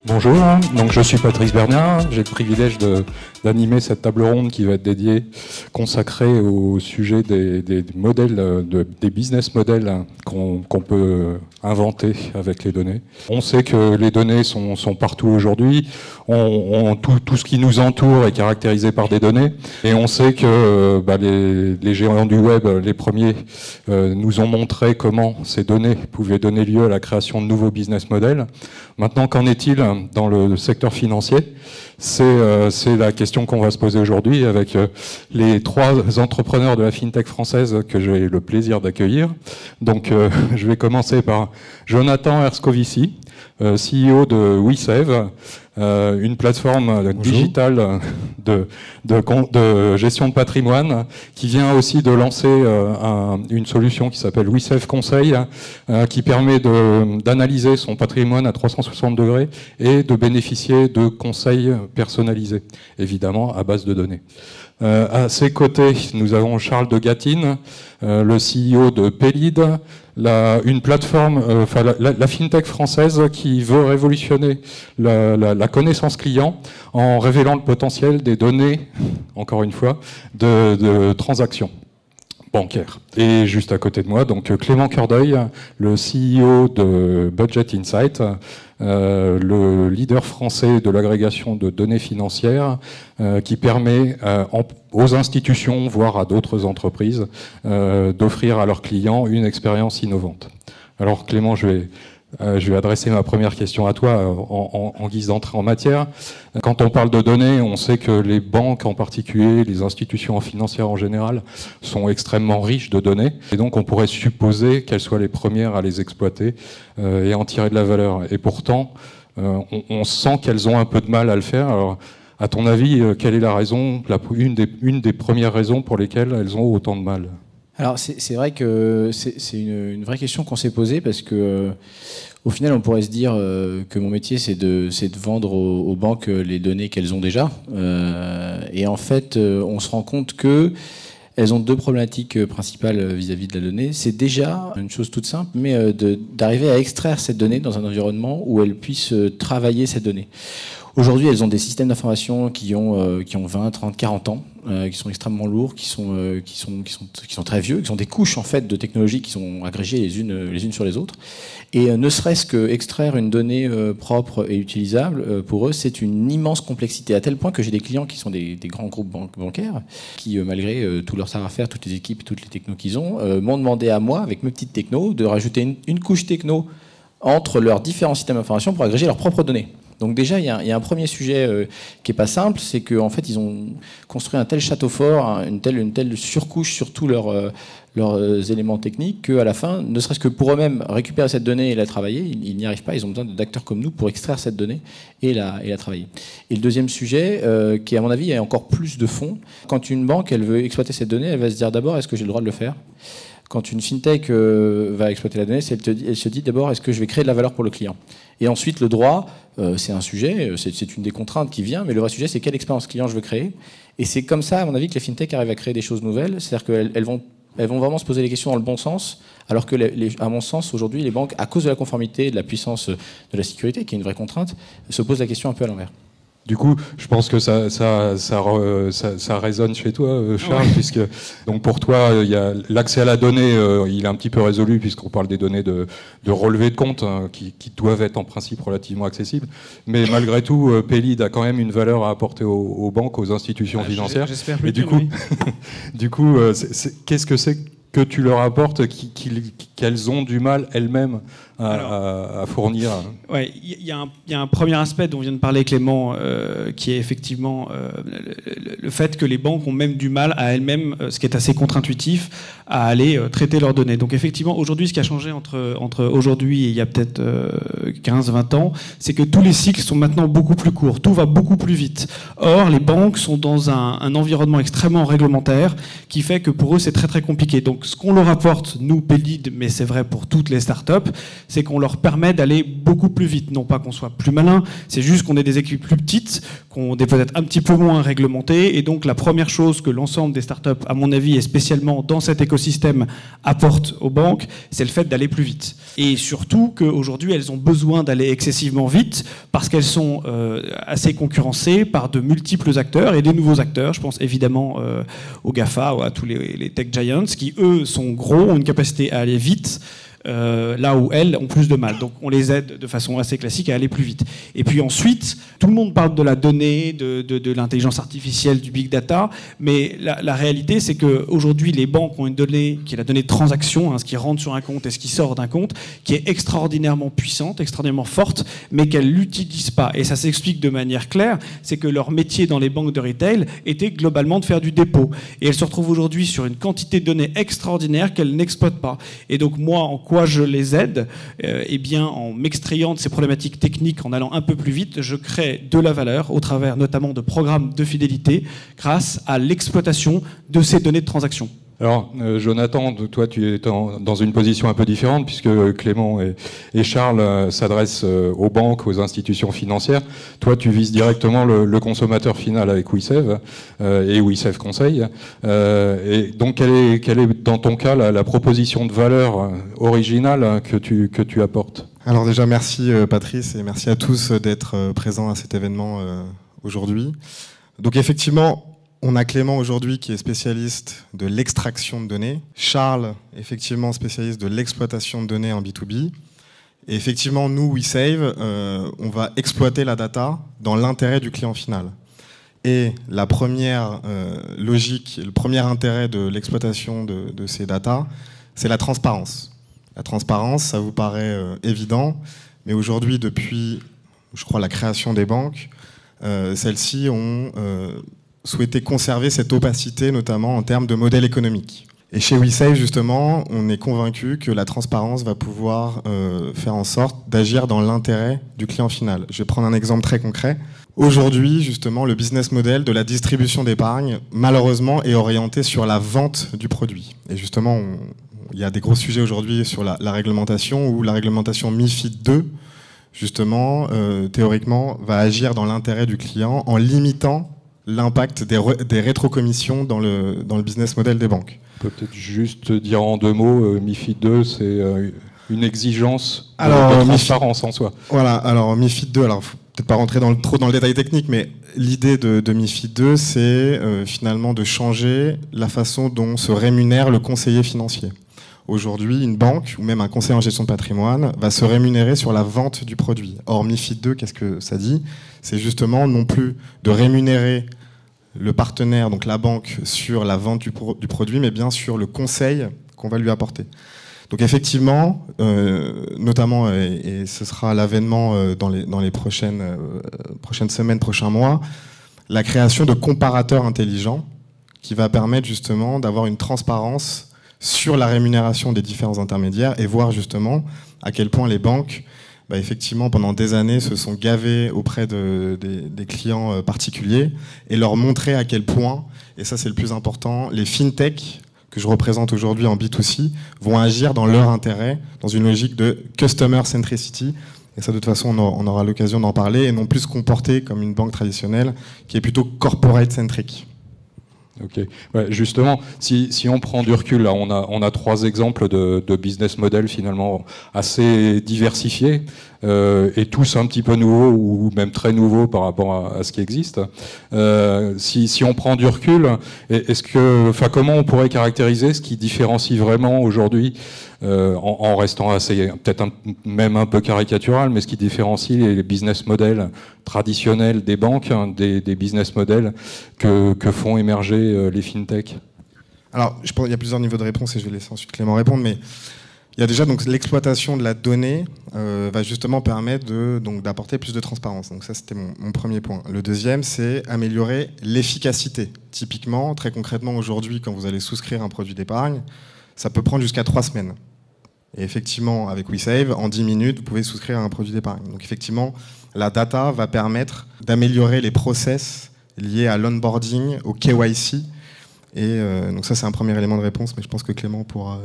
Bonjour, donc je suis Patrice Bernard, j'ai le privilège d'animer cette table ronde qui va être dédiée, consacrée au sujet des modèles, des business models qu'on peut inventer avec les données. On sait que les données sont partout aujourd'hui, tout ce qui nous entoure est caractérisé par des données, et on sait que les géants du web, les premiers, nous ont montré comment ces données pouvaient donner lieu à la création de nouveaux business models. Maintenant, qu'en est-il dans le secteur financier? C'est la question qu'on va se poser aujourd'hui avec les trois entrepreneurs de la FinTech française que j'ai le plaisir d'accueillir. Donc, je vais commencer par Jonathan Herscovici, CEO de WeSave, une plateforme digitale de gestion de patrimoine qui vient aussi de lancer une solution qui s'appelle WeSave Conseil, qui permet d'analyser son patrimoine à 360 degrés et de bénéficier de conseils personnalisés, évidemment à base de données. À ses côtés, nous avons Charles de Gatine, le CEO de Pélide, une plateforme, la FinTech française qui veut révolutionner la connaissance client en révélant le potentiel des données, encore une fois, de transactions bancaires. Et juste à côté de moi, donc Clément Cœurdeuil, le CEO de Budget Insight, le leader français de l'agrégation de données financières qui permet aux institutions, voire à d'autres entreprises, d'offrir à leurs clients une expérience innovante. Alors Clément, je vais adresser ma première question à toi en guise d'entrée en matière. Quand on parle de données, on sait que les banques en particulier, les institutions financières en général, sont extrêmement riches de données. Et donc on pourrait supposer qu'elles soient les premières à les exploiter et en tirer de la valeur. Et pourtant, on sent qu'elles ont un peu de mal à le faire. Alors, à ton avis, quelle est la raison, une des premières raisons pour lesquelles elles ont autant de mal ? Alors c'est vrai que c'est une vraie question qu'on s'est posée parce que au final on pourrait se dire que mon métier c'est de vendre aux banques les données qu'elles ont déjà et en fait on se rend compte que elles ont deux problématiques principales vis-à-vis de la donnée. C'est déjà une chose toute simple, mais d'arriver à extraire cette donnée dans un environnement où elles puissent travailler cette donnée. Aujourd'hui, elles ont des systèmes d'information qui ont 20, 30, 40 ans, qui sont extrêmement lourds, qui sont très vieux, qui sont des couches en fait de technologies qui sont agrégées les unes sur les autres. Et ne serait-ce que extraire une donnée propre et utilisable, pour eux, c'est une immense complexité, à tel point que j'ai des clients qui sont des grands groupes bancaires, qui malgré tout leur savoir-faire, toutes les équipes, toutes les technos qu'ils ont, m'ont demandé à moi, avec mes petites technos, de rajouter une couche techno entre leurs différents systèmes d'information pour agréger leurs propres données. Donc déjà, il y a un premier sujet qui n'est pas simple, c'est qu'en fait, ils ont construit un tel château fort, une telle surcouche sur tous leurs éléments techniques, qu'à la fin, ne serait-ce que pour eux-mêmes récupérer cette donnée et la travailler, ils n'y arrivent pas. Ils ont besoin d'acteurs comme nous pour extraire cette donnée et la travailler. Et le deuxième sujet, qui à mon avis a encore plus de fond, quand une banque elle veut exploiter cette donnée, elle va se dire d'abord, est-ce que j'ai le droit de le faire ? Quand une fintech va exploiter la donnée, elle se dit d'abord, est-ce que je vais créer de la valeur pour le client ? Et ensuite, le droit, c'est un sujet, c'est une des contraintes qui vient, mais le vrai sujet, c'est quelle expérience client je veux créer. Et c'est comme ça, à mon avis, que les fintech arrivent à créer des choses nouvelles. C'est-à-dire qu'elles vont vraiment se poser les questions dans le bon sens, alors que, à mon sens, aujourd'hui, les banques, à cause de la conformité, de la puissance, de la sécurité, qui est une vraie contrainte, se posent la question un peu à l'envers. Du coup, je pense que ça résonne chez toi, Charles, ouais. Puisque donc pour toi, il y a l'accès à la donnée, il est un petit peu résolu puisqu'on parle des données de relevé de compte qui doivent être en principe relativement accessibles. Mais malgré tout, Pélide a quand même une valeur à apporter aux banques, aux institutions financières. J'espère. Et du coup, qu'est-ce que c'est que tu leur apportes qu'elles ont du mal elles-mêmes à fournir? Ouais, il y a un premier aspect dont vient de parler Clément, qui est effectivement le fait que les banques ont même du mal à elles-mêmes, ce qui est assez contre-intuitif, à aller traiter leurs données. Donc effectivement, aujourd'hui, ce qui a changé entre aujourd'hui et il y a peut-être 15-20 ans, c'est que tous les cycles sont maintenant beaucoup plus courts, tout va beaucoup plus vite. Or, les banques sont dans un environnement extrêmement réglementaire qui fait que pour eux, c'est très très compliqué. Donc Donc ce qu'on leur apporte, nous, Pélide, mais c'est vrai pour toutes les startups, c'est qu'on leur permet d'aller beaucoup plus vite. Non pas qu'on soit plus malin, c'est juste qu'on ait des équipes plus petites, qu'on est peut-être un petit peu moins réglementées. Et donc la première chose que l'ensemble des startups, à mon avis, et spécialement dans cet écosystème, apportent aux banques, c'est le fait d'aller plus vite. Et surtout qu'aujourd'hui, elles ont besoin d'aller excessivement vite parce qu'elles sont assez concurrencées par de multiples acteurs et des nouveaux acteurs. Je pense évidemment aux GAFA ou à tous les tech giants qui, eux, sont gros, ont une capacité à aller vite. Là où elles ont plus de mal. Donc on les aide de façon assez classique à aller plus vite. Et puis ensuite, tout le monde parle de la donnée, de l'intelligence artificielle, du big data, mais la réalité, c'est qu'aujourd'hui, les banques ont une donnée qui est la donnée de transaction, ce qui rentre sur un compte et ce qui sort d'un compte, qui est extraordinairement puissante, extraordinairement forte, mais qu'elles ne l'utilisent pas. Et ça s'explique de manière claire, c'est que leur métier dans les banques de retail était globalement de faire du dépôt. Et elles se retrouvent aujourd'hui sur une quantité de données extraordinaire qu'elles n'exploitent pas. Et donc moi, en quoi je les aide, eh bien, en m'extrayant de ces problématiques techniques, en allant un peu plus vite, je crée de la valeur au travers notamment de programmes de fidélité grâce à l'exploitation de ces données de transaction. Alors, Jonathan, toi, tu es dans une position un peu différente puisque Clément et Charles s'adressent aux banques, aux institutions financières. Toi, tu vises directement le consommateur final avec WeSave et WeSave Conseil. Et donc, quelle est dans ton cas la proposition de valeur originale que tu apportes ? Alors déjà, merci Patrice et merci à tous d'être présents à cet événement aujourd'hui. Donc effectivement, on a Clément aujourd'hui qui est spécialiste de l'extraction de données. Charles, effectivement, spécialiste de l'exploitation de données en B2B. Et effectivement, nous, WeSave, on va exploiter la data dans l'intérêt du client final. Et la première logique, le premier intérêt de l'exploitation de ces data, c'est la transparence. La transparence, ça vous paraît évident, mais aujourd'hui, depuis, je crois, la création des banques, celles-ci ont souhaité conserver cette opacité, notamment en termes de modèle économique. Et chez WeSave, justement, on est convaincu que la transparence va pouvoir faire en sorte d'agir dans l'intérêt du client final. Je vais prendre un exemple très concret. Aujourd'hui, justement, le business model de la distribution d'épargne, malheureusement, est orienté sur la vente du produit. Et justement, il y a des gros sujets aujourd'hui sur la réglementation, où la réglementation MiFID II, justement, théoriquement, va agir dans l'intérêt du client en limitant l'impact des rétrocommissions dans le business model des banques. On peut peut-être juste dire en deux mots, MiFID II, c'est une exigence de transparence en soi. Voilà, alors MiFID II, alors faut peut-être pas rentrer trop dans le détail technique, mais l'idée de MiFID II, c'est finalement de changer la façon dont se rémunère le conseiller financier. Aujourd'hui, une banque ou même un conseiller en gestion de patrimoine va se rémunérer sur la vente du produit. Or, MiFID II, qu'est-ce que ça dit ? C'est justement non plus de rémunérer le partenaire, donc la banque, sur la vente du produit, mais bien sur le conseil qu'on va lui apporter. Donc effectivement, notamment, et ce sera l'avènement dans les prochaines semaines, prochains mois, la création de comparateurs intelligents qui va permettre justement d'avoir une transparence sur la rémunération des différents intermédiaires et voir justement à quel point les banques, effectivement, pendant des années, se sont gavées auprès des clients particuliers et leur montrer à quel point, et ça c'est le plus important, les fintech que je représente aujourd'hui en B2C vont agir dans leur intérêt, dans une logique de customer centricity. Et ça, de toute façon, on aura l'occasion d'en parler et non plus se comporter comme une banque traditionnelle qui est plutôt corporate centric. Ok. Ouais, justement, si on prend du recul, là, on a trois exemples de business model finalement assez diversifiés et tous un petit peu nouveaux ou même très nouveaux par rapport à ce qui existe. Si on prend du recul, comment on pourrait caractériser ce qui différencie vraiment aujourd'hui, en restant assez peut-être même un peu caricatural, mais ce qui différencie les business models traditionnels des banques, des business models que font émerger les fintech? Alors, je pense qu'il y a plusieurs niveaux de réponse et je vais laisser ensuite Clément répondre, mais il y a déjà donc l'exploitation de la donnée va justement permettre d'apporter plus de transparence. Donc ça, c'était mon premier point. Le deuxième, c'est améliorer l'efficacité. Typiquement, très concrètement, aujourd'hui, quand vous allez souscrire un produit d'épargne, ça peut prendre jusqu'à 3 semaines. Et effectivement, avec WeSave, en 10 minutes, vous pouvez souscrire à un produit d'épargne. Donc effectivement, la data va permettre d'améliorer les process liés à l'onboarding, au KYC, Et donc ça, c'est un premier élément de réponse, mais je pense que Clément pourra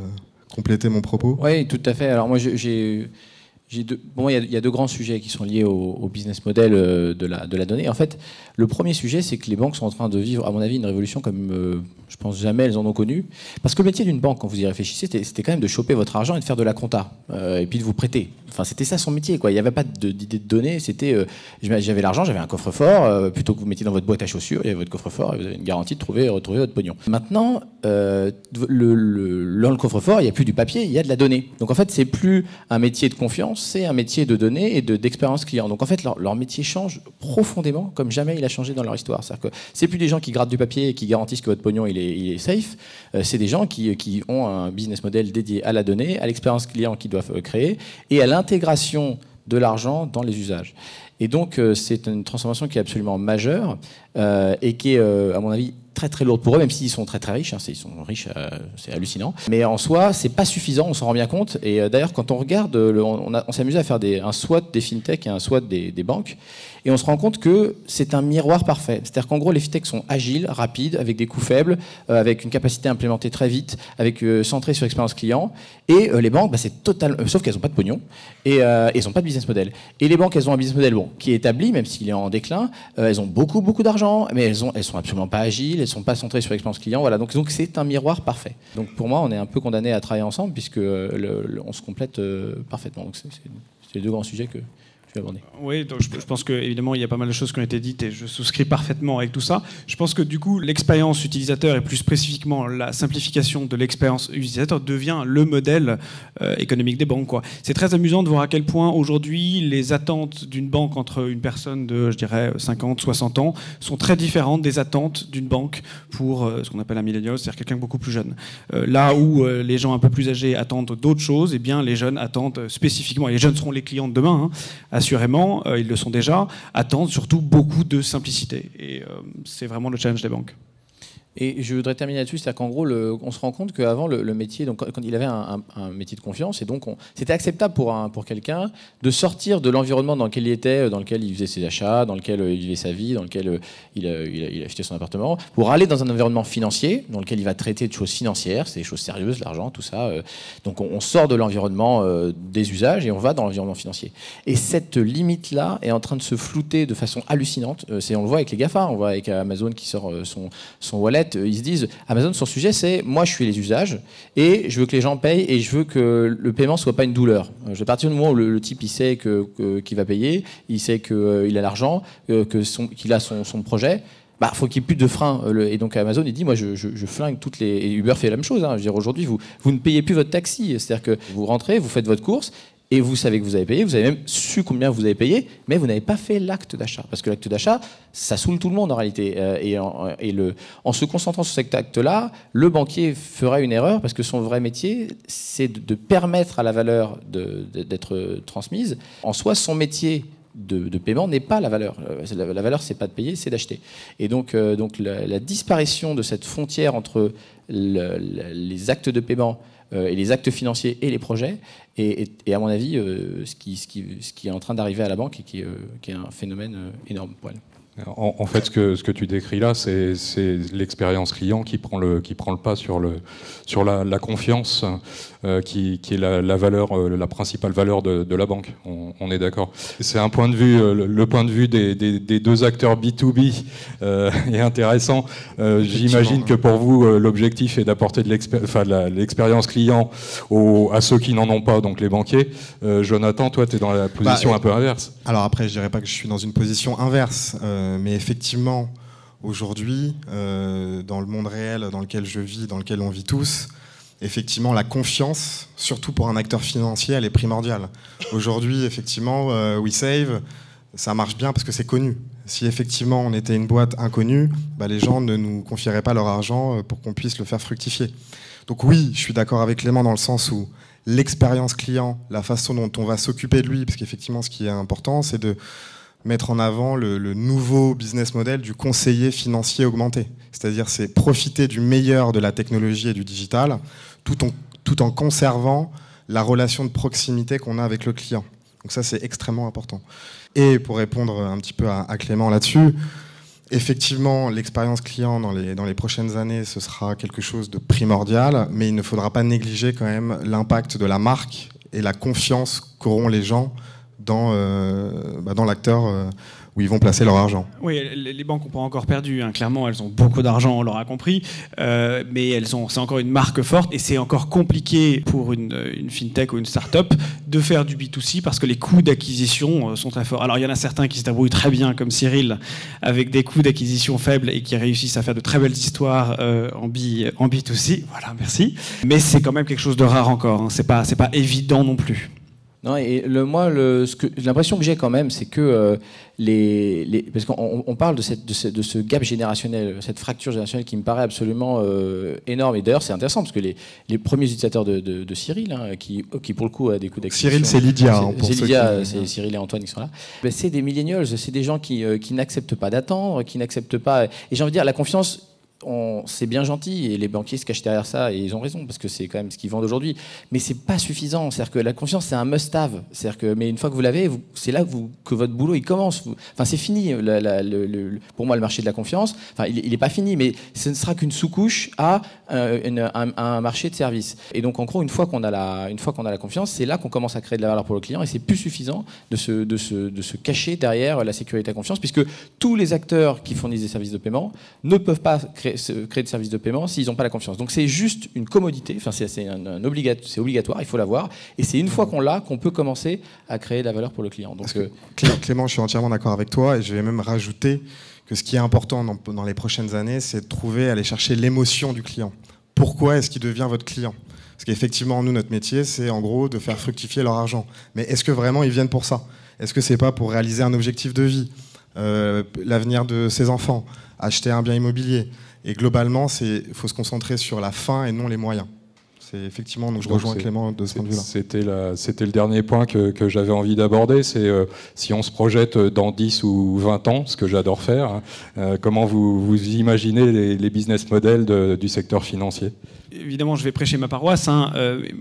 compléter mon propos. Oui, tout à fait. Alors moi, il y a deux grands sujets qui sont liés au business model de la donnée. En fait, le premier sujet, c'est que les banques sont en train de vivre, à mon avis, une révolution comme je pense jamais elles en ont connu. Parce que le métier d'une banque, quand vous y réfléchissez, c'était quand même de choper votre argent et de faire de la compta, et puis de vous prêter. Enfin, c'était ça son métier, quoi. Il n'y avait pas d'idée de données. C'était, j'avais l'argent, j'avais un coffre-fort. Plutôt que vous mettiez dans votre boîte à chaussures, il y avait votre coffre-fort et vous avez une garantie de retrouver votre pognon. Maintenant, dans le coffre-fort, il n'y a plus du papier, il y a de la donnée. Donc en fait, c'est plus un métier de confiance, c'est un métier de données et d'expérience client. Donc en fait, leur métier change profondément, comme jamais il a changé dans leur histoire. C'est-à-dire que c'est plus des gens qui grattent du papier et qui garantissent que votre pognon il est safe. C'est des gens qui ont un business model dédié à la donnée, à l'expérience client qu'ils doivent créer et à l'intégration de l'argent dans les usages. Et donc c'est une transformation qui est absolument majeure et qui est, à mon avis, très très lourde pour eux, même s'ils sont très très riches. Ils sont riches, c'est hallucinant. Mais en soi, c'est pas suffisant, on s'en rend bien compte. Et d'ailleurs, quand on regarde, on s'est amusé à faire un SWOT des fintechs et un SWOT des banques. Et on se rend compte que c'est un miroir parfait. C'est-à-dire qu'en gros, les fintechs sont agiles, rapides, avec des coûts faibles, avec une capacité à implémenter très vite, avec centré sur l'expérience client. Et les banques, c'est total, sauf qu'elles n'ont pas de pognon et elles n'ont pas de business model. Et les banques, elles ont un business model qui est établi, même s'il est en déclin. Elles ont beaucoup d'argent, mais elles sont absolument pas agiles, elles sont pas centrées sur l'expérience client. Voilà. Donc c'est un miroir parfait. Donc pour moi, on est un peu condamnés à travailler ensemble puisque on se complète parfaitement. Donc c'est les deux grands sujets que je vais aborder. Oui, donc je pense qu'évidemment, il y a pas mal de choses qui ont été dites et je souscris parfaitement avec tout ça. Je pense que du coup, l'expérience utilisateur et plus spécifiquement la simplification de l'expérience utilisateur devient le modèle économique des banques, quoi. C'est très amusant de voir à quel point aujourd'hui, les attentes d'une banque entre une personne de, je dirais, 50, 60 ans sont très différentes des attentes d'une banque pour ce qu'on appelle un millennial, c'est-à-dire quelqu'un de beaucoup plus jeune. Là où les gens un peu plus âgés attendent d'autres choses, eh bien, les jeunes attendent spécifiquement, et les jeunes seront les clients de demain, assurément, ils le sont déjà, attendent surtout beaucoup de simplicité. Et c'est vraiment le challenge des banques. Et je voudrais terminer là-dessus, c'est-à-dire qu'en gros, on se rend compte qu'avant, le métier, donc, quand il avait un métier de confiance, et donc c'était acceptable pour quelqu'un de sortir de l'environnement dans lequel il était, dans lequel il faisait ses achats, dans lequel il vivait sa vie, dans lequel il achetait son appartement, pour aller dans un environnement financier, dans lequel il va traiter de choses financières, c'est des choses sérieuses, l'argent, tout ça. Donc on sort de l'environnement des usages et on va dans l'environnement financier. Et cette limite-là est en train de se flouter de façon hallucinante. On le voit avec les GAFA, on voit avec Amazon qui sort son wallet. Ils se disent, Amazon, son sujet, c'est moi, je fais les usages et je veux que les gens payent et je veux que le paiement soit pas une douleur. À partir du moment où le type il sait qu'il va payer, il sait qu'il a l'argent, qu'il a son projet. Faut qu'il n'y ait plus de frein. Et donc Amazon, il dit, moi, je flingue toutes les... Et Uber fait la même chose. Je veux dire, aujourd'hui, vous ne payez plus votre taxi. C'est-à-dire que vous rentrez, vous faites votre course, et vous savez que vous avez payé, vous avez même su combien vous avez payé, mais vous n'avez pas fait l'acte d'achat. Parce que l'acte d'achat, ça saoule tout le monde en réalité. En se concentrant sur cet acte-là, le banquier ferait une erreur, parce que son vrai métier, c'est de permettre à la valeur d'être transmise. En soi, son métier de paiement n'est pas la valeur. La valeur, c'est pas de payer, c'est d'acheter. Et donc la disparition de cette frontière entre les actes de paiement et les actes financiers et les projets est à mon avis ce qui est en train d'arriver à la banque et qui est un phénomène énorme pour elle. En fait, ce que tu décris là, c'est l'expérience client qui prend le pas sur la confiance qui est la valeur, la principale valeur de la banque. On est d'accord. C'est un point de vue, le point de vue des deux acteurs B2B est intéressant. J'imagine que pour vous, l'objectif est d'apporter de l'expérience client à ceux qui n'en ont pas, donc les banquiers. Jonathan, toi, tu es dans la position un peu inverse. Alors après, je dirais pas que je suis dans une position inverse. Mais effectivement, aujourd'hui, dans le monde réel dans lequel je vis, dans lequel on vit tous, effectivement, la confiance, surtout pour un acteur financier, elle est primordiale. Aujourd'hui, effectivement, WeSave, ça marche bien parce que c'est connu. Si effectivement on était une boîte inconnue, les gens ne nous confieraient pas leur argent pour qu'on puisse le faire fructifier. Donc oui, je suis d'accord avec Clément dans le sens où l'expérience client, la façon dont on va s'occuper de lui, parce qu'effectivement, ce qui est important, c'est de mettre en avant le nouveau business model du conseiller financier augmenté. C'est-à-dire, c'est profiter du meilleur de la technologie et du digital, tout en conservant la relation de proximité qu'on a avec le client. Donc ça, c'est extrêmement important. Et pour répondre un petit peu à Clément là-dessus, Effectivement, l'expérience client dans les prochaines années, ce sera quelque chose de primordial, mais il ne faudra pas négliger quand même l'impact de la marque et la confiance qu'auront les gens dans l'acteur où ils vont placer leur argent. Oui, les banques n'ont pas encore perdu. Hein. Clairement, elles ont beaucoup d'argent, on l'aura compris, mais c'est encore une marque forte et c'est encore compliqué pour une fintech ou une start-up de faire du B2C parce que les coûts d'acquisition sont très forts. Alors, il y en a certains qui se débrouillent très bien, comme Cyril, avec des coûts d'acquisition faibles et qui réussissent à faire de très belles histoires en B2C. Voilà, merci. Mais c'est quand même quelque chose de rare encore. Hein. C'est pas évident non plus. Non, et l'impression que j'ai quand même, c'est que parce qu'on parle de ce gap générationnel, cette fracture générationnelle qui me paraît absolument énorme. Et d'ailleurs, c'est intéressant parce que les premiers utilisateurs de Cyril, hein, qui pour le coup a des coûts d'acquisition. Cyril, c'est Lydia. C'est Lydia, c'est Cyril et Antoine qui sont là. Ben, c'est des millennials, c'est des gens qui n'acceptent pas d'attendre, qui n'acceptent pas. Et j'ai envie de dire, la confiance. C'est bien gentil et les banquiers se cachent derrière ça et ils ont raison parce que c'est quand même ce qu'ils vendent aujourd'hui, mais c'est pas suffisant. C'est-à-dire que la confiance c'est un must-have. Mais une fois que vous l'avez, c'est là que votre boulot il commence. Enfin c'est fini. Pour moi le marché de la confiance, enfin il est pas fini, mais ce ne sera qu'une sous-couche à un marché de services. Et donc en gros une fois qu'on a la confiance, c'est là qu'on commence à créer de la valeur pour le client et c'est plus suffisant de se cacher derrière la sécurité et la confiance puisque tous les acteurs qui fournissent des services de paiement ne peuvent pas créer de services de paiement s'ils n'ont pas la confiance. Donc c'est juste une commodité, enfin c'est obligatoire, il faut l'avoir, et c'est une fois qu'on l'a qu'on peut commencer à créer de la valeur pour le client. Donc, Clément, je suis entièrement d'accord avec toi, et je vais même rajouter que ce qui est important dans les prochaines années, c'est de aller chercher l'émotion du client. Pourquoi est-ce qu'il devient votre client ? Parce qu'effectivement, nous, notre métier, c'est en gros de faire fructifier leur argent. Mais est-ce que vraiment ils viennent pour ça ? Est-ce que c'est pas pour réaliser un objectif de vie, l'avenir de ses enfants, acheter un bien immobilier ? Et globalement, il faut se concentrer sur la fin et non les moyens. C'est effectivement, donc je rejoins Clément de ce point de vue-là. C'était le dernier point que j'avais envie d'aborder, c'est si on se projette dans 10 ou 20 ans, ce que j'adore faire, comment vous imaginez les business models du secteur financier ? Évidemment, je vais prêcher ma paroisse. Hein.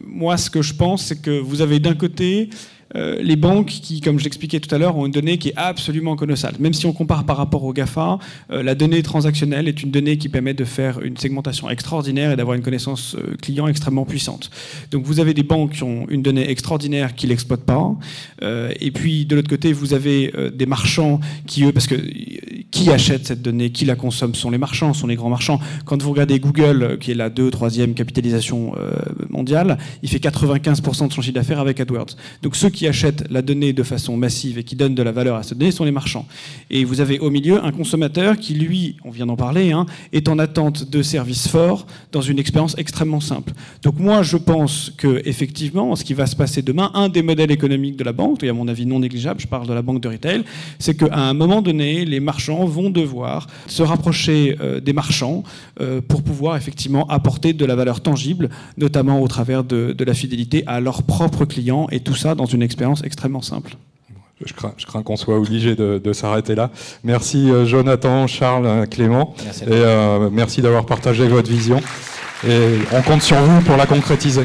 Moi, ce que je pense, c'est que vous avez d'un côté les banques qui, comme je l'expliquais tout à l'heure, ont une donnée qui est absolument colossale. Même si on compare par rapport aux GAFA, la donnée transactionnelle est une donnée qui permet de faire une segmentation extraordinaire et d'avoir une connaissance client extrêmement puissante. Donc vous avez des banques qui ont une donnée extraordinaire qui ne l'exploitent pas. Et puis de l'autre côté, vous avez des marchands qui, eux, parce que qui achète cette donnée, qui la consomme, sont les marchands, sont les grands marchands. Quand vous regardez Google, qui est la 2e ou 3e capitalisation mondiale, il fait 95% de son chiffre d'affaires avec AdWords. Donc ceux qui achètent la donnée de façon massive et qui donnent de la valeur à cette donnée sont les marchands. Et vous avez au milieu un consommateur qui, lui, on vient d'en parler, hein, est en attente de services forts dans une expérience extrêmement simple. Donc moi, je pense que effectivement, ce qui va se passer demain, un des modèles économiques de la banque, et à mon avis non négligeable, je parle de la banque de retail, c'est qu'à un moment donné, les marchands vont devoir se rapprocher des marchands pour pouvoir effectivement apporter de la valeur tangible, notamment au travers de la fidélité à leurs propres clients, et tout ça dans une expérience extrêmement simple. Je crains qu'on soit obligé de s'arrêter là. Merci Jonathan, Charles, Clément. Merci et merci d'avoir partagé votre vision. Et on compte sur vous pour la concrétiser.